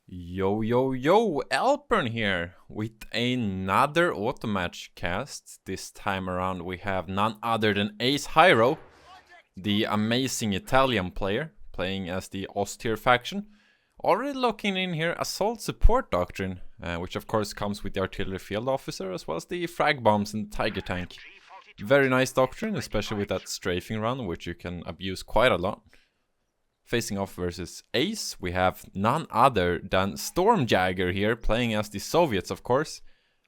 Yo, yo, yo, Alpern here with another Automatch cast. This time around we have none other than AceHiro, the amazing Italian player, playing as the Austere faction. Already locking in here Assault Support Doctrine, which of course comes with the Artillery Field Officer as well as the Frag Bombs and Tiger Tank. Very nice doctrine, especially with that strafing run, which you can abuse quite a lot. Facing off versus Ace, we have none other than Stormjäger here, playing as the Soviets, of course.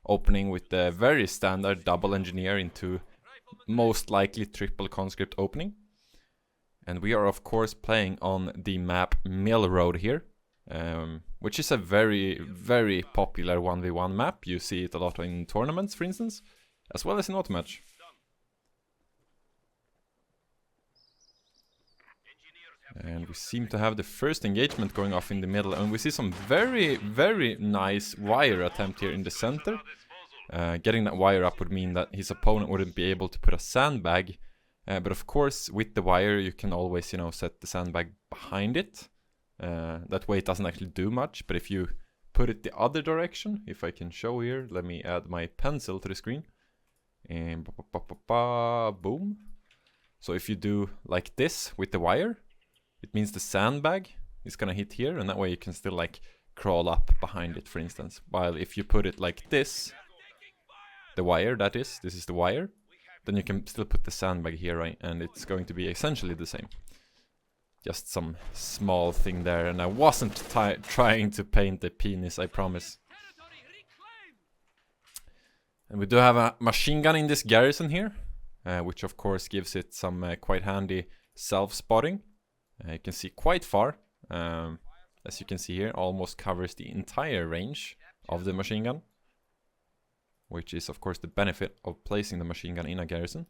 Opening with the very standard double engineer into most likely triple conscript opening. And we are, of course, playing on the map Mill Road here, which is a very, very popular 1v1 map. You see it a lot in tournaments, for instance, as well as in Automatch. And we seem to have the first engagement going off in the middle, and we see some very, very nice wire attempt here in the center. Getting that wire up would mean that his opponent wouldn't be able to put a sandbag, but of course with the wire you can always, you know, set the sandbag behind it. That way it doesn't actually do much, but if you put it the other direction, if I can show here, let me add my pencil to the screen, and boom. So if you do like this with the wire, it means the sandbag is gonna hit here, and that way you can still like crawl up behind it, for instance. While if you put it like this, the wire, this is the wire, then you can still put the sandbag here, right? And it's going to be essentially the same. Just some small thing there, and I wasn't trying to paint the penis, I promise. And we do have a machine gun in this garrison here, which of course gives it some quite handy self-spotting. You can see quite far, as you can see here, almost covers the entire range of the machine gun, which is of course the benefit of placing the machine gun in a garrison.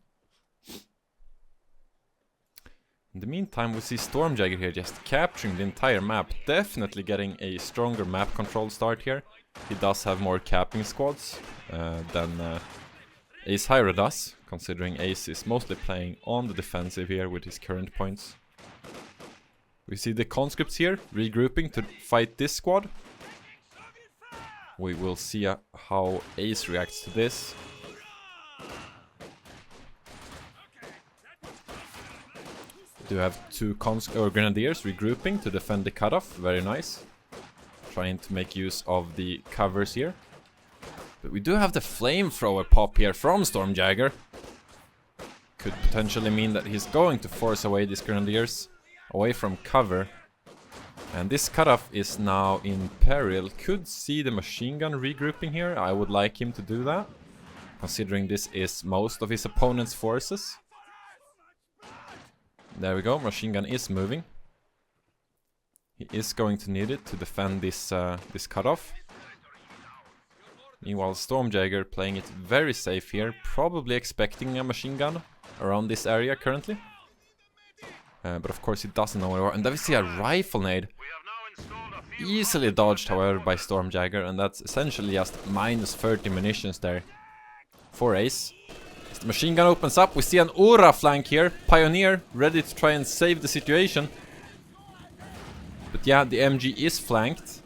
In the meantime, we see Stormjäger here just capturing the entire map, definitely getting a stronger map control start here. He does have more capping squads than AceHiro does, considering Ace is mostly playing on the defensive here with his current points. We see the conscripts here regrouping to fight this squad. We will see how Ace reacts to this. We do have two grenadiers regrouping to defend the cutoff. Very nice. Trying to make use of the covers here. But we do have the flamethrower pop here from Stormjäger. Could potentially mean that he's going to force away these grenadiers away from cover, and this cutoff is now in peril. Could see the machine gun regrouping here. I would like him to do that, considering this is most of his opponent's forces. There we go, machine gun is moving. He is going to need it to defend this this cutoff. Meanwhile, Stormjäger playing it very safe here, probably expecting a machine gun around this area currently. But of course he doesn't know where we are. And then we see a rifle nade. Easily dodged, however, by Stormjäger, and that's essentially just minus 30 munitions there for Ace. As the machine gun opens up, we see an Ura flank here. Pioneer, ready to try and save the situation. But yeah, the MG is flanked,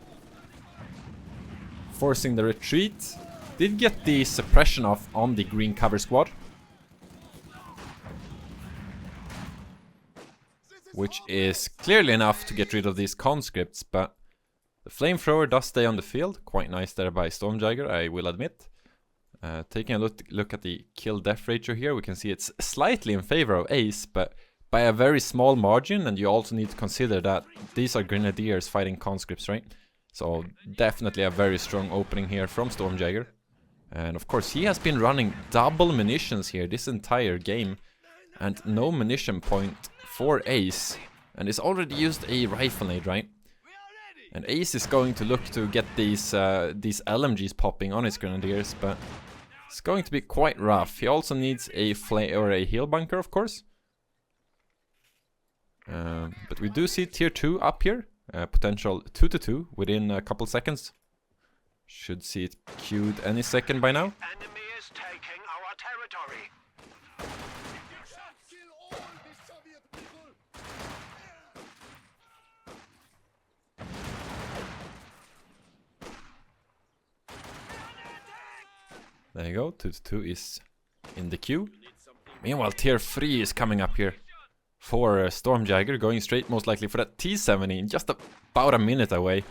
forcing the retreat. Did get the suppression off on the green cover squad, which is clearly enough to get rid of these conscripts, but the flamethrower does stay on the field. Quite nice there by Stormjäger, I will admit. Taking a look at the kill-death ratio here, we can see it's slightly in favor of Ace, but by a very small margin, and you also need to consider that these are grenadiers fighting conscripts, right? So definitely a very strong opening here from Stormjäger. And of course he has been running double munitions here this entire game, and no munition point for Ace, and he's already used a rifle nade, right? And Ace is going to look to get these LMGs popping on his grenadiers, but it's going to be quite rough. He also needs a heal bunker, of course. But we do see tier 2 up here, potential 2-2 within a couple seconds. Should see it queued any second by now. Enemy is taking our territory. There you go, 2-2 is in the queue. Meanwhile, tier 3 is coming up here for Stormjäger, going straight most likely for that T70, just about a minute away.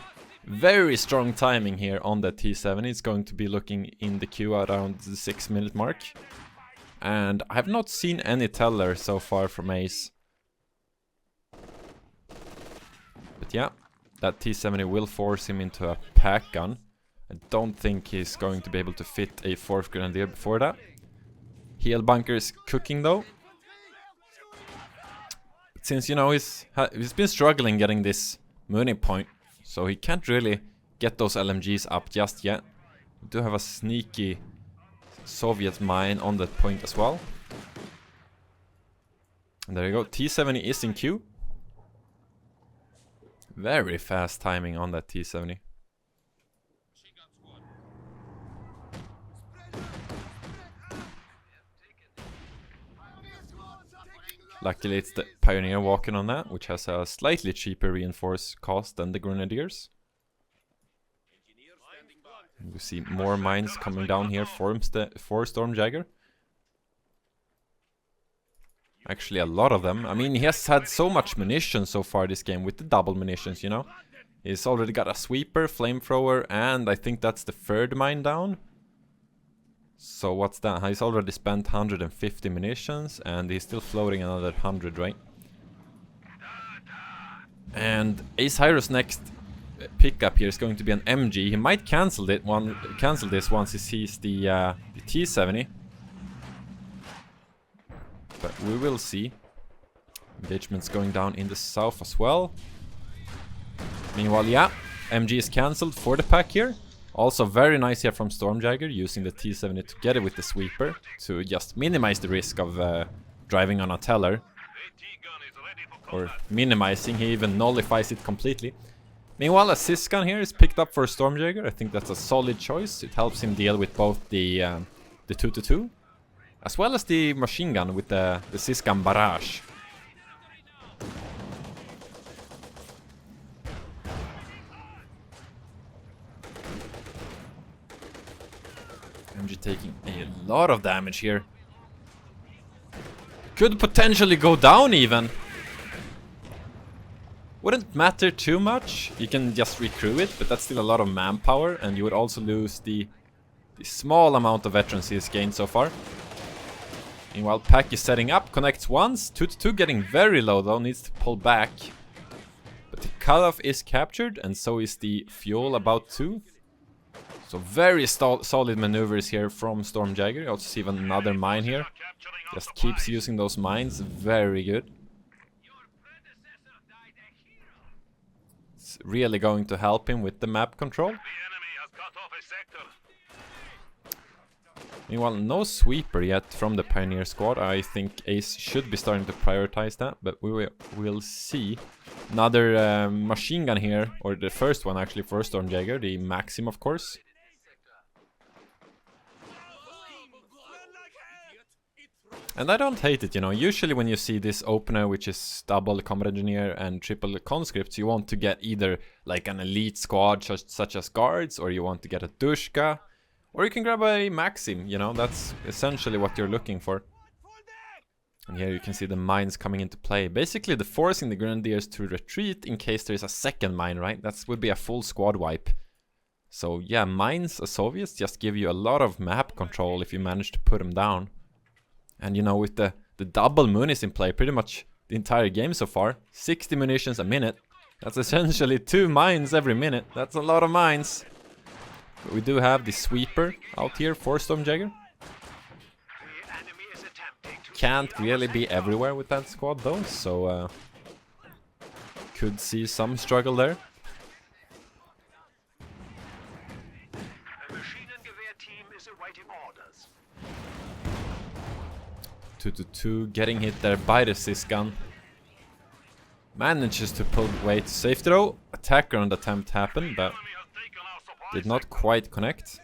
Very strong timing here on the T70. It's going to be looking in the queue around the 6-minute mark. And I have not seen any teller so far from Ace. But yeah, that T70 will force him into a pack gun. I don't think he's going to be able to fit a 4th Grenadier before that. Heal bunker is cooking though. But since, you know, he's been struggling getting this Mooney point, so he can't really get those LMGs up just yet. We do have a sneaky Soviet mine on that point as well. And there you go, T70 is in queue. Very fast timing on that T70. Luckily it's the Pioneer walking on that, which has a slightly cheaper reinforced cost than the Grenadiers. We see more mines coming down here for Stormjäger. Actually a lot of them. I mean, he has had so much munition so far this game with the double munitions, you know. He's already got a sweeper, flamethrower, and I think that's the 3rd mine down. So what's that? He's already spent 150 munitions and he's still floating another 100, right? And AceHiro's next pickup here is going to be an MG. He might cancel this once he sees the T70. But we will see. Engagement's going down in the south as well. Meanwhile, yeah, MG is cancelled for the pack here. Also very nice here from Stormjäger, using the T70 together with the sweeper to just minimize the risk of driving on a teller. Or minimizing, he even nullifies it completely. Meanwhile, a Sysgun here is picked up for Stormjäger. I think that's a solid choice. It helps him deal with both the 2-2, as well as the machine gun with the Sysgun barrage. MG taking a lot of damage here. Could potentially go down even. Wouldn't matter too much. You can just recrew it, but that's still a lot of manpower, and you would also lose the small amount of veterans he has gained so far. Meanwhile, Pack is setting up, connects once. 2-2 getting very low though, needs to pull back. But the cutoff is captured, and so is the fuel about to. So very solid maneuvers here from Stormjäger. You also see another mine here. Just keeps using those mines. Very good. It's really going to help him with the map control. Meanwhile, no sweeper yet from the Pioneer squad. I think Ace should be starting to prioritize that, but we will see. Another machine gun here, or the first one actually for Stormjäger, the Maxim of course. And I don't hate it, you know. Usually when you see this opener, which is double combat engineer and triple conscripts, you want to get either like an elite squad such as guards, or you want to get a Dushka, or you can grab a Maxim, you know. That's essentially what you're looking for. And here you can see the mines coming into play. Basically the forcing the Grenadiers to retreat in case there is a second mine, right? That would be a full squad wipe. So yeah, mines as Soviets just give you a lot of map control if you manage to put them down. And you know, with the double munitions in play pretty much the entire game so far, 60 munitions a minute, that's essentially 2 mines every minute. That's a lot of mines. But we do have the sweeper out here for Stormjäger. Can't really be everywhere with that squad though, so could see some struggle there. 2-2 getting hit there by the Sysgun. Manages to pull away to safety though. Attack round attempt happened, but did not quite connect.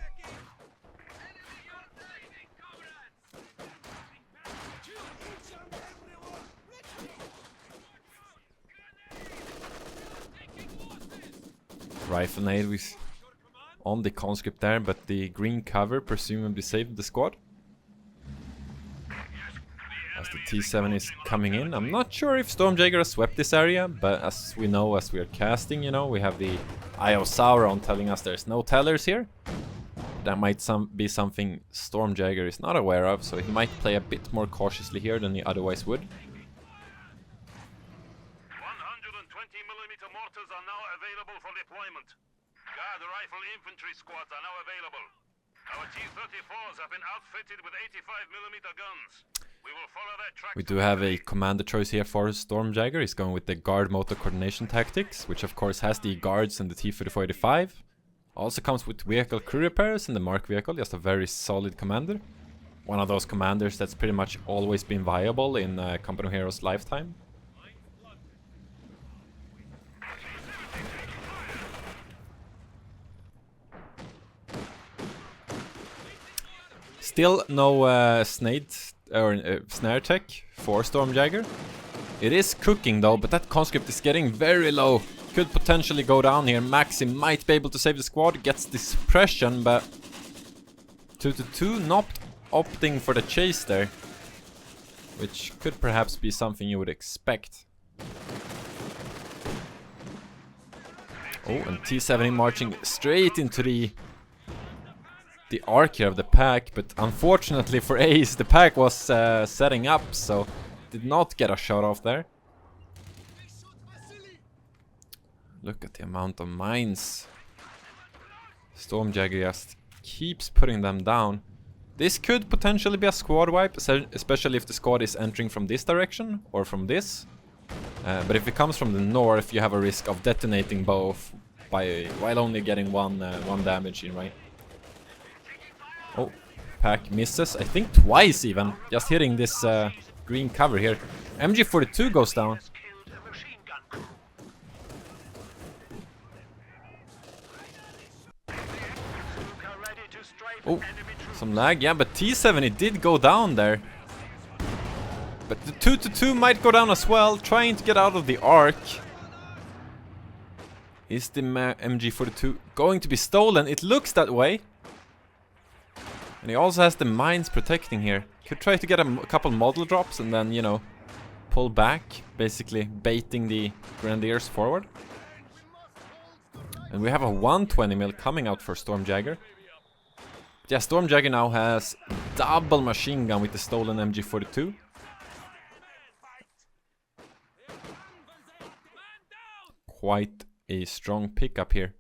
Rifle nade with on the conscript there, but the green cover presumably saved the squad. As the T7 is coming in, I'm not sure if Stormjäger has swept this area, but as we know, as we are casting, you know, we have the Eye of Sauron telling us there's no tellers here. That might be something Stormjäger is not aware of, so he might play a bit more cautiously here than he otherwise would. 120mm mortars are now available for deployment. Guard rifle infantry squads are now available. Our T-34s have been outfitted with 85mm guns. We will follow that track. We do have a commander choice here for Stormjäger. He's going with the guard motor coordination tactics, which of course has the guards and the T-34-85. Also comes with vehicle crew repairs and the Mark vehicle, just a very solid commander. One of those commanders that's pretty much always been viable in Company of Heroes' lifetime. Still no snare tech for Stormjäger. It is cooking though, but that conscript is getting very low. Could potentially go down here. Maxim might be able to save the squad. Gets the suppression, but 2-2 not opting for the chase there, which could perhaps be something you would expect. Oh, and T7 marching straight into the arc here of the pack, but unfortunately for Ace, the pack was setting up, so did not get a shot off there. Look at the amount of mines. Stormjäger just keeps putting them down. This could potentially be a squad wipe, especially if the squad is entering from this direction or from this. But if it comes from the north, you have a risk of detonating both while only getting one damage in, right? Oh, pack misses, I think twice even, just hitting this green cover here. MG42 goes down. Oh, some lag, yeah, but T70 did go down there. But the 2-2 might go down as well, trying to get out of the arc. Is the MG42 going to be stolen? It looks that way. And he also has the mines protecting here. Could try to get a couple model drops and then, you know, pull back, basically baiting the Grenadiers forward. And we have a 120mm coming out for Stormjäger. Yeah, Stormjäger now has double machine gun with the stolen MG42. Quite a strong pickup here.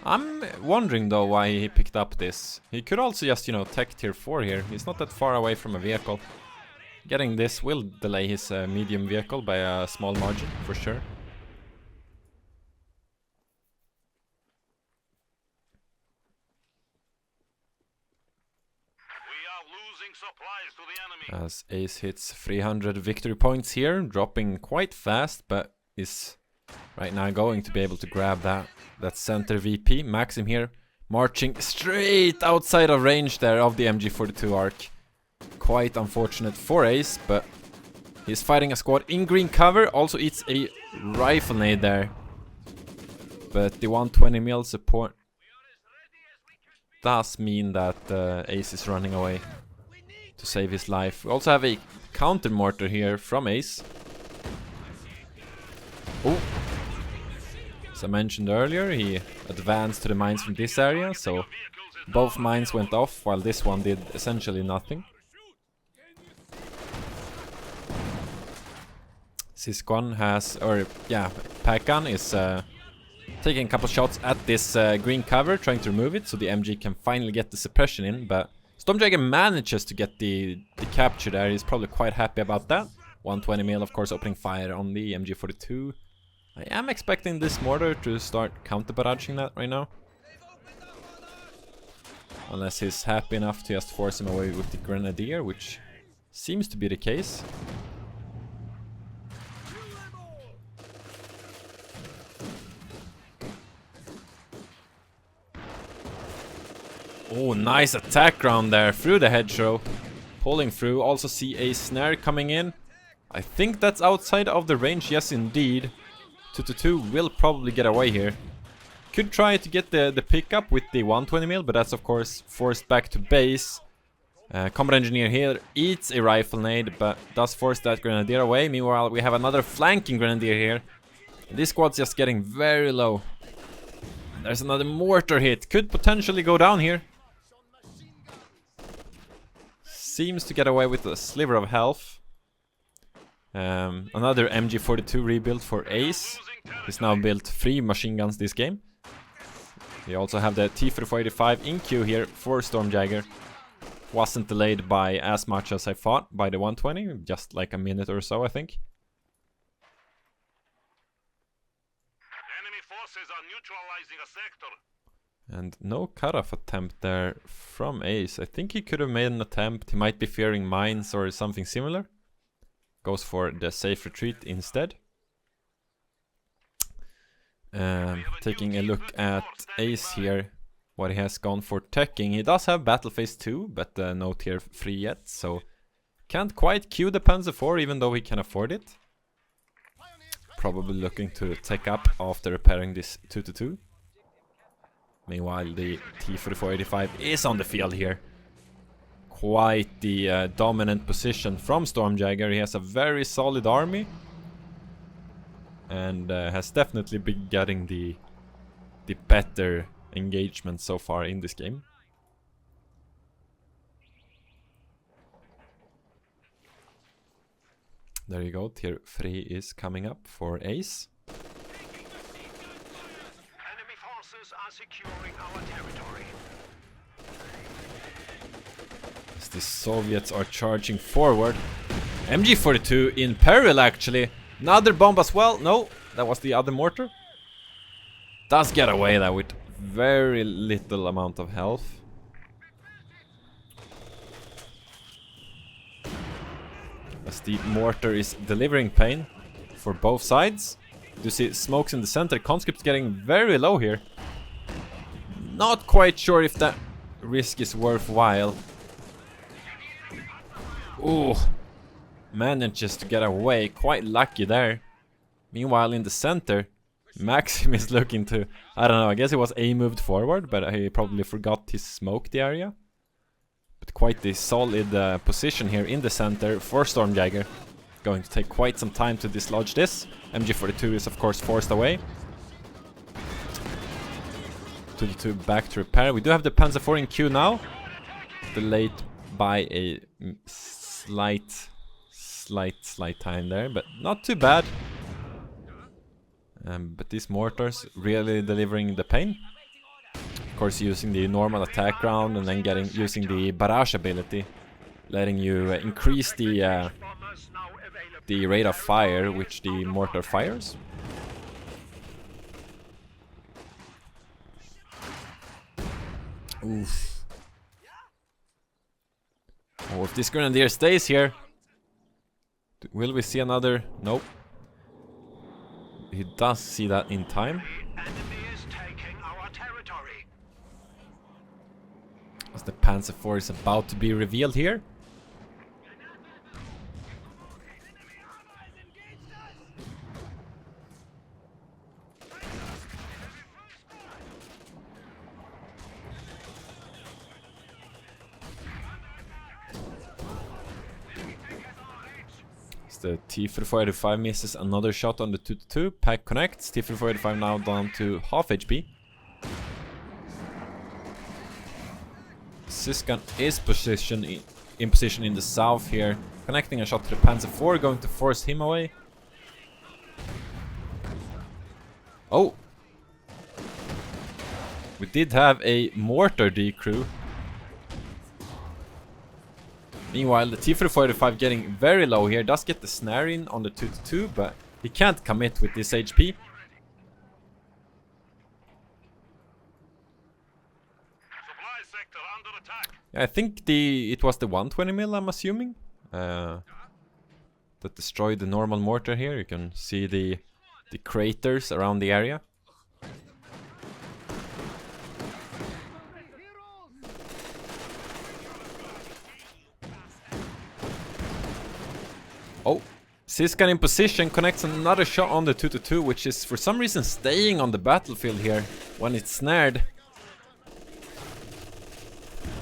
I'm wondering though why he picked up this. He could also just, you know, tech tier 4 here. He's not that far away from a vehicle. Getting this will delay his medium vehicle by a small margin, for sure. As Ace hits 300 victory points here, dropping quite fast, but is right now going to be able to grab that center VP. Maxim here, marching straight outside of range there of the MG42 arc. Quite unfortunate for Ace, but he's fighting a squad in green cover, also eats a rifle nade there. But the 120mm support does mean that Ace is running away to save his life. We also have a counter mortar here from Ace. Oh, as I mentioned earlier, he advanced to the mines from this area, so both mines went off while this one did essentially nothing. Sisquan has, Pakan is taking a couple shots at this green cover, trying to remove it so the MG can finally get the suppression in, but Stormjäger manages to get the capture there. He's probably quite happy about that. 120mm, of course, opening fire on the MG42. I am expecting this mortar to start counter-barraging that right now. Unless he's happy enough to just force him away with the Grenadier, which seems to be the case. Oh, nice attack round there through the hedgerow. Pulling through. Also see a snare coming in. I think that's outside of the range. Yes, indeed. 2-2 will probably get away here. Could try to get the pickup with the 120 mil, but that's of course forced back to base. Combat Engineer here eats a rifle nade, but does force that Grenadier away. Meanwhile, we have another flanking Grenadier here. This squad's just getting very low. There's another mortar hit. Could potentially go down here. Seems to get away with a sliver of health. Another MG42 rebuild for Ace. He's now built 3 machine guns this game. We also have the T-3485 in queue here for Stormjäger. Wasn't delayed by as much as I thought by the 120, just like a minute or so, I think. Enemy forces are neutralizing a sector. And no cutoff attempt there from Ace. I think he could have made an attempt. He might be fearing mines or something similar. Goes for the safe retreat instead. Taking a look at Ace here, what he has gone for teching. He does have Battle Phase 2, but no Tier 3 yet, so can't quite queue the Panzer IV even though he can afford it. Probably looking to tech up after repairing this 2-2. Meanwhile, the T-3485 is on the field here. Quite the dominant position from Stormjäger. He has a very solid army. And has definitely been getting the better engagement so far in this game. There you go, Tier 3 is coming up for Ace. Enemy forces are securing our territory. As the Soviets are charging forward. MG42 in peril actually. Another bomb as well. No, that was the other mortar. Does get away there with very little amount of health. As the mortar is delivering pain for both sides. You see smokes in the center. Conscript's getting very low here. Not quite sure if that risk is worthwhile. Ooh. Manages to get away, quite lucky there. Meanwhile in the center, Maxim is looking to, I don't know, I guess he was moved forward, but he probably forgot to smoke the area. But quite the solid position here in the center for Stormjäger. Going to take quite some time to dislodge this. MG42 is of course forced away. 2-2 back to repair. We do have the Panzer IV in queue now. Delayed by a slight time there, but not too bad. But these mortars really delivering the pain. Of course, using the normal attack round and then using the barrage ability, letting you increase the rate of fire which the mortar fires. Oof. Oh, if this Grenadier stays here, will we see another? Nope. He does see that in time. The enemy is taking our territory. As the Panzer IV is about to be revealed here. The T-3485 misses another shot on the 2-2. Pack connects. T-3485 now down to half HP. Syskan is in position in the south here. Connecting a shot to the Panzer IV, going to force him away. Oh! We did have a mortar decrew. Meanwhile, the T-3485 getting very low here. Does get the snare in on the 2-2, but he can't commit with this HP. Supply sector under attack. Yeah, I think it was the 120 mil, I'm assuming. That destroyed the normal mortar here. You can see the craters around the area. Oh, Syskan in position, connects another shot on the 2-2, which is for some reason staying on the battlefield here. when it's snared.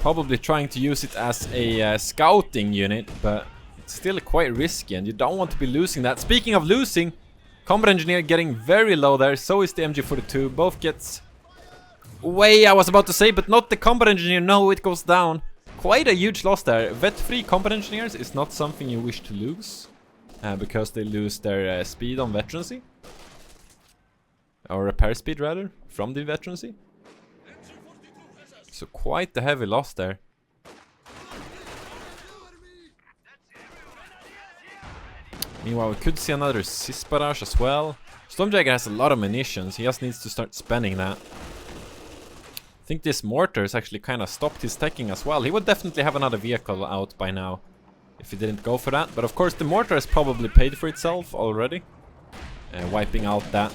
Probably trying to use it as a scouting unit, but it's still quite risky and you don't want to be losing that. Speaking of losing, Combat Engineer getting very low there, so is the MG42. Both gets away, I was about to say, but not the Combat Engineer. No, it goes down. Quite a huge loss there. Vet-free Combat Engineers is not something you wish to lose, because they lose their speed on veterancy. Or repair speed, rather, from the veterancy. So quite the heavy loss there. Meanwhile, we could see another Sis barrage as well. Stormjäger has a lot of munitions, he just needs to start spending that. I think this mortar has actually kind of stopped his teching as well. He would definitely have another vehicle out by now if he didn't go for that. But of course the mortar has probably paid for itself already. Wiping out that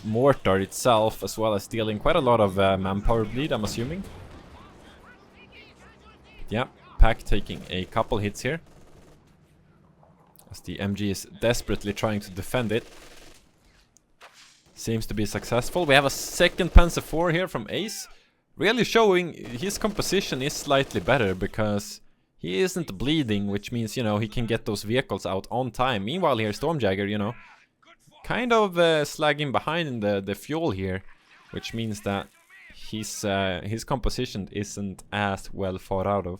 mortar itself, as well as dealing quite a lot of manpower bleed, I'm assuming. Yeah, Pack taking a couple hits here, as the MG is desperately trying to defend it. Seems to be successful. We have a second Panzer IV here from Ace, really showing his composition is slightly better because he isn't bleeding, which means, you know, he can get those vehicles out on time. Meanwhile here, Stormjäger, you know, kind of slagging behind in the fuel here, which means that his composition isn't as well thought out of.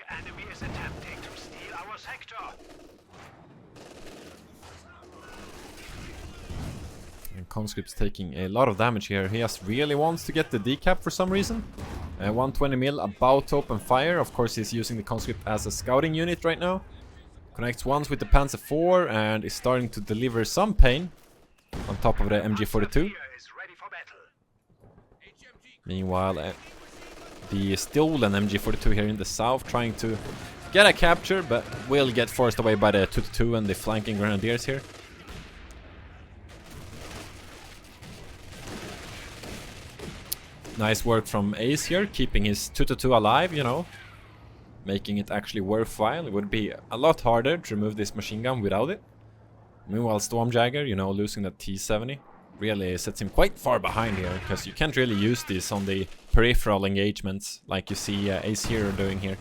The enemy is attempting to steal our sector. And Conscript's taking a lot of damage here. He just really wants to get the decap for some reason. 120 mil, about to open fire. Of course, he's using the Conscript as a scouting unit right now. Connects once with the Panzer IV and is starting to deliver some pain on top of the MG42. Meanwhile, the stolen MG42 here in the south trying to get a capture, but will get forced away by the 222 and the flanking grenadiers here. Nice work from Ace here, keeping his 222 alive, you know. Making it actually worthwhile. It would be a lot harder to remove this machine gun without it. Meanwhile, Stormjäger, you know, losing that T-70 really sets him quite far behind here, because you can't really use this on the peripheral engagements like you see AceHiro doing here.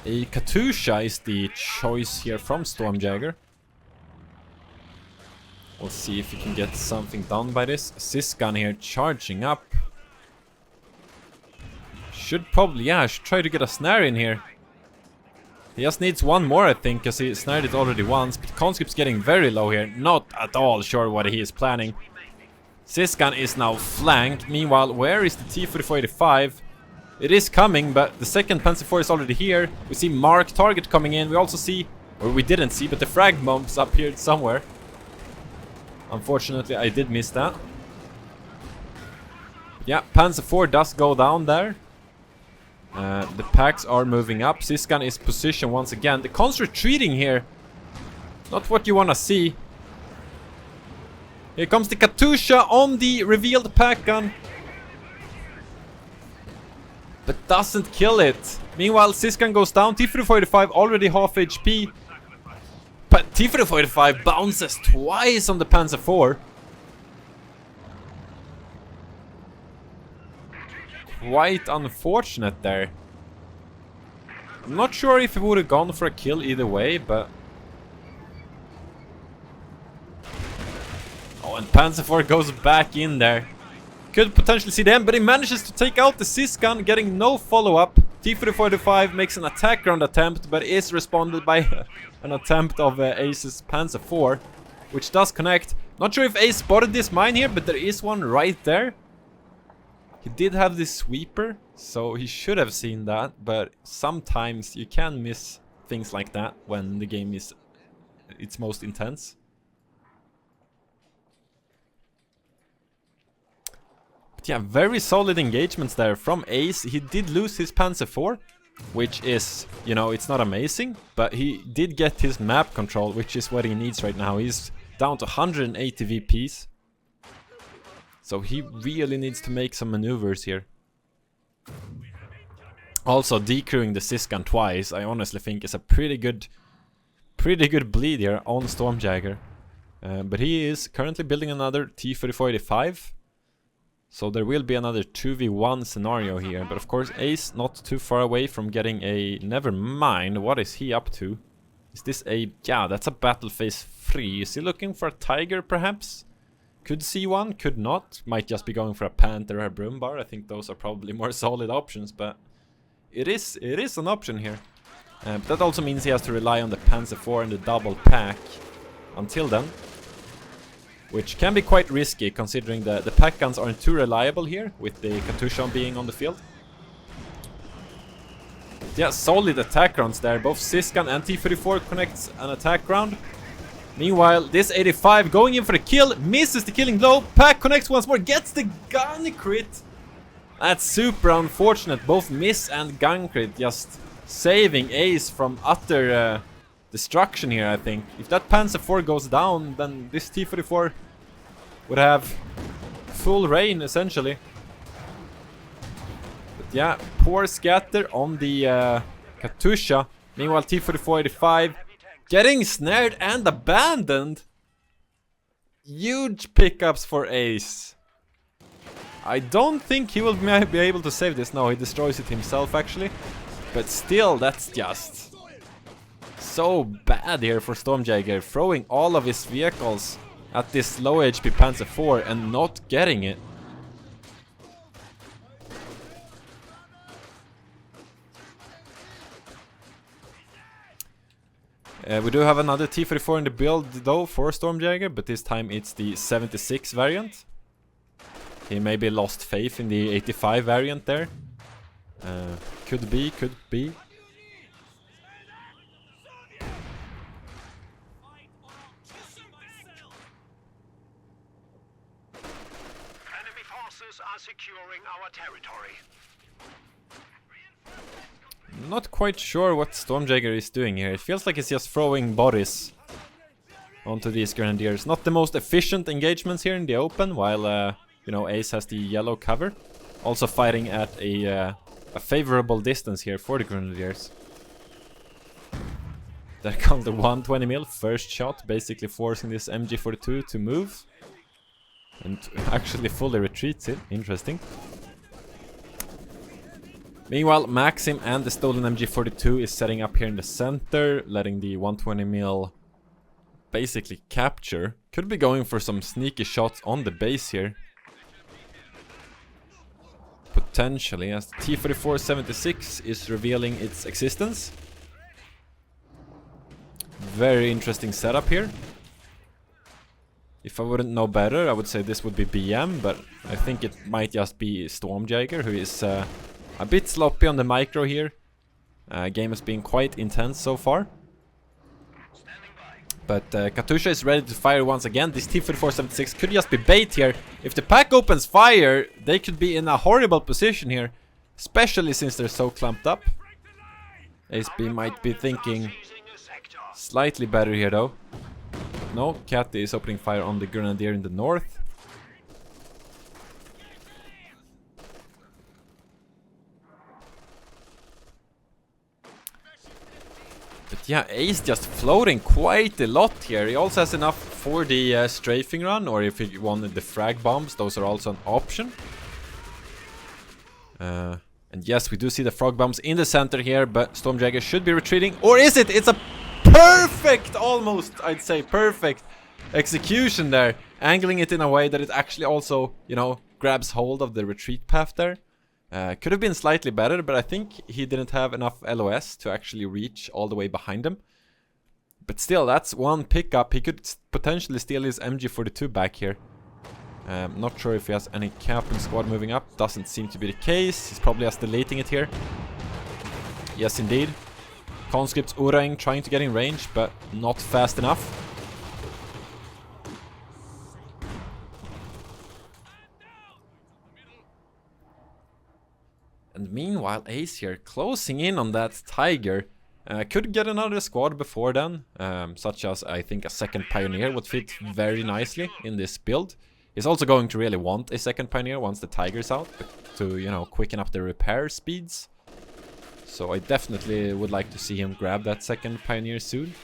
A Katusha is the choice here from Stormjäger. We'll see if he can get something done by this. Sisgun here charging up. Should probably, yeah, I should try to get a snare in here. He just needs one more, I think, because he snared it already once. But Conscript's getting very low here. Not at all sure what he is planning. Sisgun is now flanked. Meanwhile, where is the T-4485? It is coming, but the second Panzer IV is already here. We see Mark target coming in. We also see, or we didn't see, but the frag bombs appeared somewhere. Unfortunately, I did miss that. Yeah, Panzer IV does go down there. The packs are moving up. Sisgun is positioned once again. The Cons retreating here. Not what you want to see. Here comes the Katusha on the revealed pack gun. But doesn't kill it. Meanwhile, Sisgun goes down. T-4485 already half HP. But T-4485 bounces twice on the Panzer IV. Quite unfortunate there. I'm not sure if he would have gone for a kill either way, but... Oh, and Panzer IV goes back in there. Could potentially see them, but he manages to take out the Sisgun, getting no follow-up. T-4485 makes an attack round attempt, but is responded by an attempt of Ace's Panzer IV, which does connect. Not sure if Ace spotted this mine here, but there is one right there. He did have this sweeper, so he should have seen that, but sometimes you can miss things like that when the game is its most intense. But yeah, very solid engagements there from Ace. He did lose his Panzer IV, which is, you know, it's not amazing, but he did get his map control, which is what he needs right now. He's down to 180 VPs. So he really needs to make some maneuvers here. Also, decrewing the Siskan twice, I honestly think is a pretty good bleed here on Stormjäger. But he is currently building another T-3485. So there will be another 2v1 scenario here. But of course, Ace not too far away from getting a... Never mind, what is he up to? Is this a... Yeah, that's a battle phase 3. Is he looking for a Tiger, perhaps? Could see one, could not. Might just be going for a Panther or a Broombar. I think those are probably more solid options, but... It is an option here. But that also means he has to rely on the Panzer IV and the double pack until then. Which can be quite risky, considering the pack guns aren't too reliable here, with the Katusha being on the field. Yeah, solid attack rounds there. Both Siskan and T-34 connects an attack round. Meanwhile, this 85 going in for the kill, misses the killing blow. Pack connects once more, gets the gun crit. That's super unfortunate. Both miss and gun crit, just saving Ace from utter destruction here, I think. If that Panzer IV goes down, then this T-34 would have full reign, essentially. But yeah, poor scatter on the Katusha. Meanwhile, T-3485 getting snared and abandoned. Huge pickups for Ace. I don't think he will be able to save this. No, he destroys it himself, actually. But still, that's just so bad here for Stormjäger, throwing all of his vehicles at this low HP Panzer IV and not getting it. We do have another T-34 in the build though for Stormjäger, but this time it's the 76 variant. He maybe lost faith in the 85 variant there. Could be, could be. Enemy forces are securing our territory. Not quite sure what Stormjäger is doing here. It feels like he's just throwing bodies onto these Grenadiers. Not the most efficient engagements here in the open, while you know, Ace has the yellow cover. Also fighting at a favorable distance here for the Grenadiers. There comes the 120mm first shot, basically forcing this MG42 to move. And actually fully retreats it. Interesting. Meanwhile, Maxim and the stolen MG42 is setting up here in the center, letting the 120mm basically capture. Could be going for some sneaky shots on the base here. Potentially, as the T-34-76 is revealing its existence. Very interesting setup here. If I wouldn't know better, I would say this would be BM, but I think it might just be Stormjäger, who is a bit sloppy on the micro here. Game has been quite intense so far. But Katusha is ready to fire once again. This T-34-76 could just be bait here. If the pack opens fire, they could be in a horrible position here. Especially since they're so clumped up. AceB might be thinking slightly better here though. No, Catty is opening fire on the Grenadier in the north. But yeah, Ace just floating quite a lot here. He also has enough for the strafing run, or if he wanted the frag bombs, those are also an option. And yes, we do see the frog bombs in the center here, but Stormjäger should be retreating. Or is it? It's a perfect, almost, I'd say, perfect execution there. Angling it in a way that it actually also, you know, grabs hold of the retreat path there. Could have been slightly better, but I think he didn't have enough LOS to actually reach all the way behind him. But still, that's one pickup. He could potentially steal his MG42 back here. Not sure if he has any capping squad moving up. Doesn't seem to be the case. He's probably just deleting it here. Yes, indeed. Conscripts Urang trying to get in range, but not fast enough. And meanwhile, Ace here closing in on that Tiger. Could get another squad before then, such as I think a second Pioneer would fit very nicely in this build. He's also going to really want a second Pioneer once the Tiger's out, to, you know, quicken up the repair speeds. So I definitely would like to see him grab that second Pioneer soon.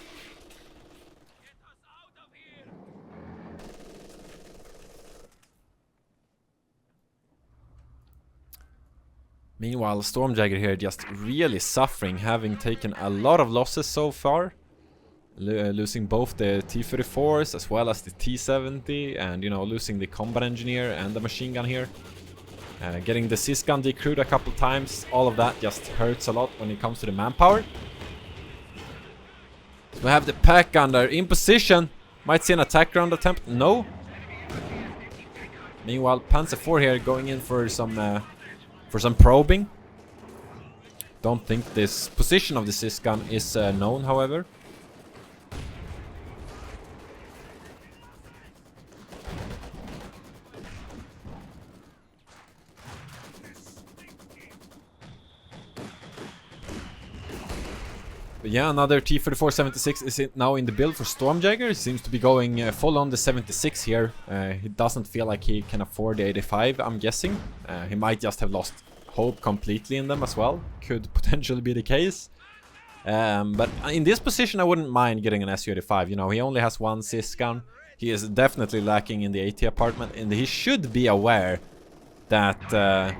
Meanwhile, Stormjäger here just really suffering, having taken a lot of losses so far. Losing both the T-34s as well as the T-70, and you know, losing the combat engineer and the machine gun here. Getting the sys gun decrewed a couple times, all of that just hurts a lot when it comes to the manpower. So we have the pack gun there in position. Might see an attack round attempt, no. Meanwhile, Panzer IV here going in for some probing. Don't think this position of the sys gun is known, however. But yeah, another T-34-76 is now in the build for Stormjäger. He seems to be going full on the 76 here. He doesn't feel like he can afford the 85, I'm guessing. He might just have lost hope completely in them as well. Could potentially be the case. But in this position I wouldn't mind getting an Su-85. You know, he only has one sys gun. He is definitely lacking in the AT apartment, and he should be aware that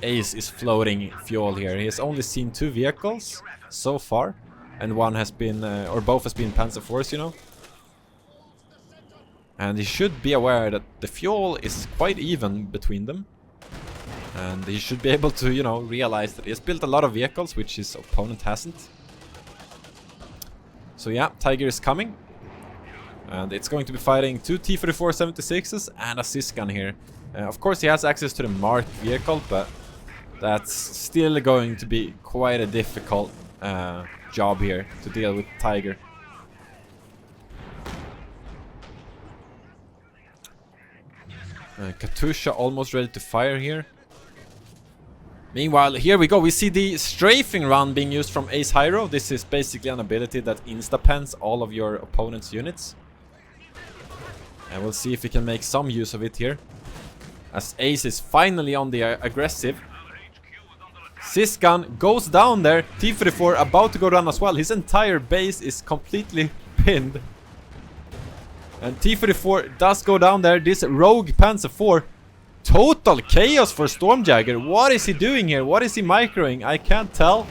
Ace is floating fuel here. He has only seen 2 vehicles so far. And one has been, or both has been Panzer IVs, you know. And he should be aware that the fuel is quite even between them. And he should be able to, you know, realize that he has built a lot of vehicles, which his opponent hasn't. So yeah, Tiger is coming. And it's going to be fighting 2 T-34-76s and a sys gun here. Of course he has access to the marked vehicle, but that's still going to be quite a difficult job here to deal with Tiger. Katusha almost ready to fire here. Meanwhile, here we go. We see the strafing run being used from AceHiro. This is basically an ability that insta-pens all of your opponent's units. And we'll see if we can make some use of it here. As Ace is finally on the aggressive. Sys gun goes down there. T-34 about to go down as well. His entire base is completely pinned. And T-34 does go down there. This rogue Panzer IV. Total chaos for Stormjäger. What is he doing here? What is he microing? I can't tell.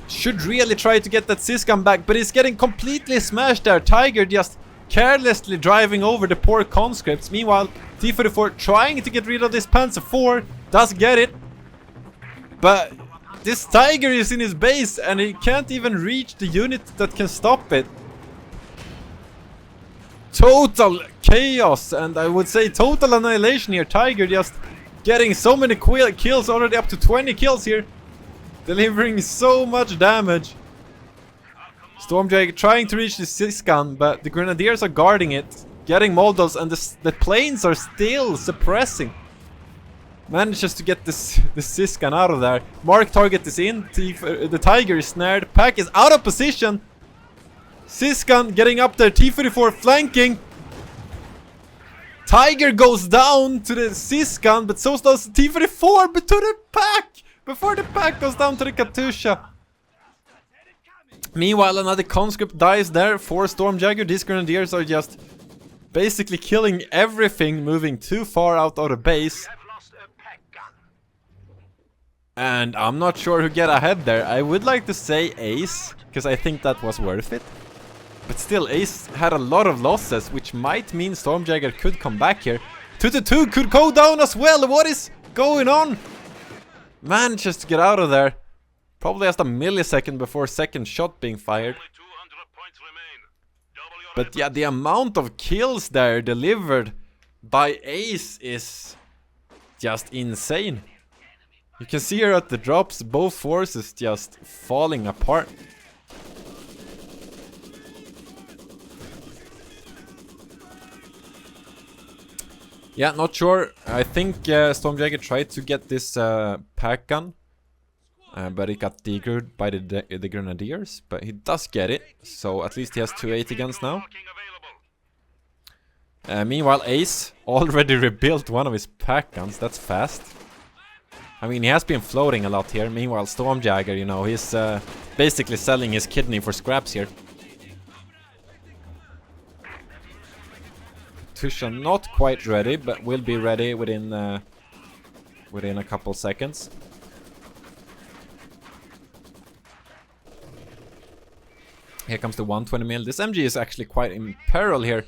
Should really try to get that sys gun back, but he's getting completely smashed there. Tiger just carelessly driving over the poor conscripts. Meanwhile, T-34 trying to get rid of this Panzer IV. Does get it. But this Tiger is in his base and he can't even reach the unit that can stop it. Total chaos, and I would say total annihilation here. Tiger just getting so many kills, already up to 20 kills here. Delivering so much damage. Stormjäger trying to reach the sys gun, but the Grenadiers are guarding it. Getting models, and the planes are still suppressing. Manages to get the sys gun out of there. Mark target is in. The Tiger is snared. Pack is out of position. Sys gun getting up there. T-34 flanking. Tiger goes down to the sys gun, but so does T-34, but to the pack before the pack goes down to the Katusha. Meanwhile, another conscript dies there for Stormjäger. These Grenadiers are just basically killing everything moving too far out of the base. And I'm not sure who get ahead there. I would like to say Ace, because I think that was worth it. But still, Ace had a lot of losses, which might mean Stormjäger could come back here. 2-2 could go down as well. What is going on? Manages to get out of there. Probably just a millisecond before second shot being fired. But yeah, the amount of kills there delivered by Ace is just insane. You can see here at the drops, both forces just falling apart. Yeah, not sure. I think Stormjäger tried to get this pack gun, but it got degraded by the Grenadiers. But he does get it, so at least he has 280 guns now. Meanwhile, Ace already rebuilt one of his pack guns. That's fast. I mean, he has been floating a lot here. Meanwhile, Stormjäger, you know, he's basically selling his kidney for scraps here. Tusha not quite ready, but will be ready within a couple seconds. Here comes the 120mm. This MG is actually quite in peril here.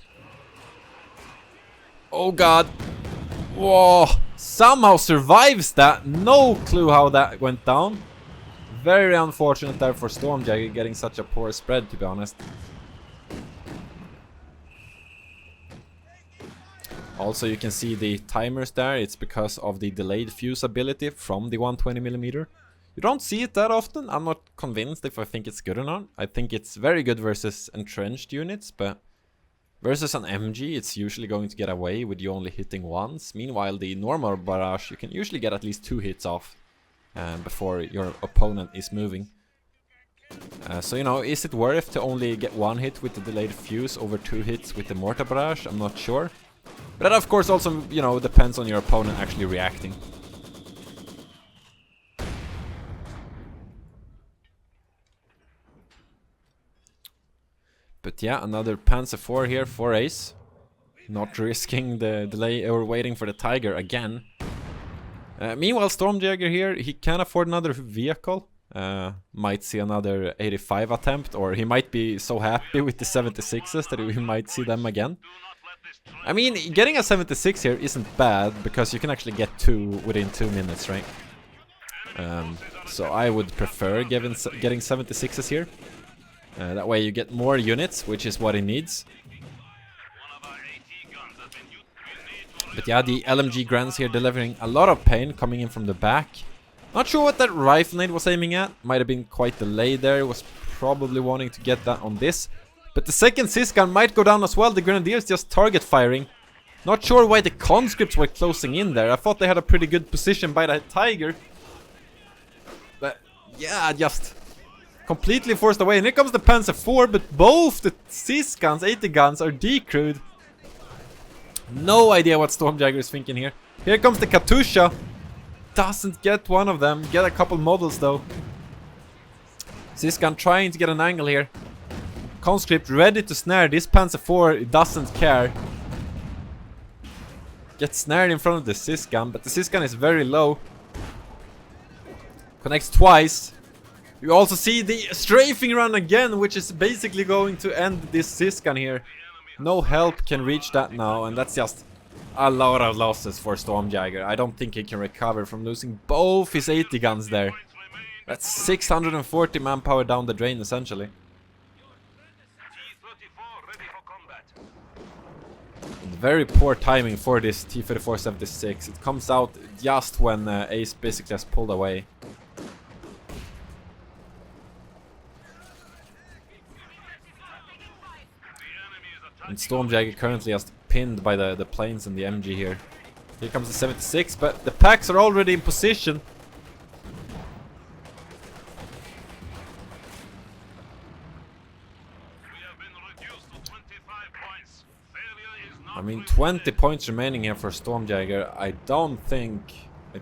Oh god. Whoa. Somehow survives that. No clue how that went down. Very unfortunate there for Stormjäger getting such a poor spread, to be honest. Also, you can see the timers there. It's because of the delayed fuse ability from the 120mm. You don't see it that often. I'm not convinced if I think it's good or not. I think it's very good versus entrenched units, but versus an MG, it's usually going to get away with you only hitting once. Meanwhile, the normal barrage, you can usually get at least 2 hits off before your opponent is moving. So, you know, is it worth to only get 1 hit with the delayed fuse over 2 hits with the mortar barrage? I'm not sure. But that, of course, also, you know, depends on your opponent actually reacting. But yeah, another Panzer IV here for Ace. Not risking the delay or waiting for the Tiger again. Meanwhile, Stormjäger here, he can afford another vehicle. Might see another 85 attempt, or he might be so happy with the 76s that we might see them again. I mean, getting a 76 here isn't bad, because you can actually get 2 within 2 minutes, right? So I would prefer getting 76s here. That way you get more units, which is what he needs. But yeah, the LMG Grants here delivering a lot of pain coming in from the back. Not sure what that rifle nade was aiming at. Might have been quite delayed there. Was probably wanting to get that on this. But the second Sysgun might go down as well. The Grenadiers just target firing. Not sure why the conscripts were closing in there. I thought they had a pretty good position by that Tiger. But yeah, just completely forced away. And here comes the Panzer IV, but both the Sysguns, 80 guns, are decrewed. No idea what Stormjäger is thinking here. Here comes the Katusha. Doesn't get one of them. Get a couple models though. Sysgun trying to get an angle here. Conscript ready to snare. This Panzer IV doesn't care. Gets snared in front of the Sysgun, but the Sysgun is very low. Connects twice. You also see the strafing run again, which is basically going to end this Sysgun here. No help can reach that now, and that's just a lot of losses for Stormjäger. I don't think he can recover from losing both his 80 guns there. That's 640 manpower down the drain, essentially. And very poor timing for this T-34-76. It comes out just when Ace basically has pulled away. And Stormjäger currently just pinned by the planes and the MG here. Here comes the 76, but the packs are already in position. I mean, 20 points remaining here for Stormjäger. I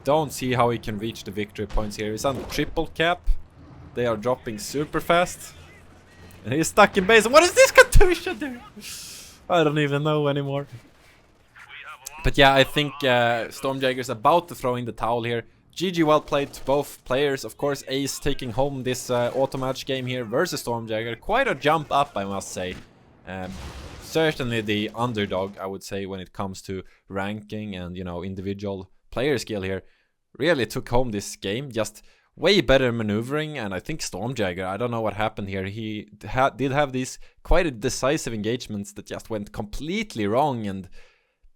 don't see how he can reach the victory points here. He's on triple cap. They are dropping super fast. And he's stuck in base. And what is this Katusha doing? I don't even know anymore. But yeah, I think Stormjäger's about to throw in the towel here. GG, well played to both players. Of course, Ace taking home this auto match game here versus Stormjäger. Quite a jump up, I must say. Certainly the underdog, I would say, when it comes to ranking and, you know, individual player skill here. Really took home this game. Just way better maneuvering, and I think Stormjäger, I don't know what happened here. He did have these quite decisive engagements that just went completely wrong, and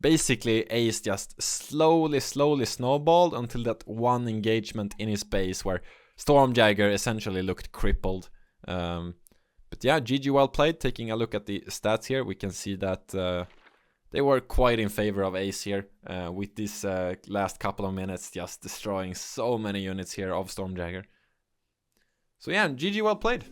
basically Ace just slowly snowballed until that one engagement in his base where Stormjäger essentially looked crippled. But yeah, GG, well played. Taking a look at the stats here, we can see that they were quite in favor of Ace here, with this last couple of minutes just destroying so many units here of Stormjäger. So yeah, GG, well played.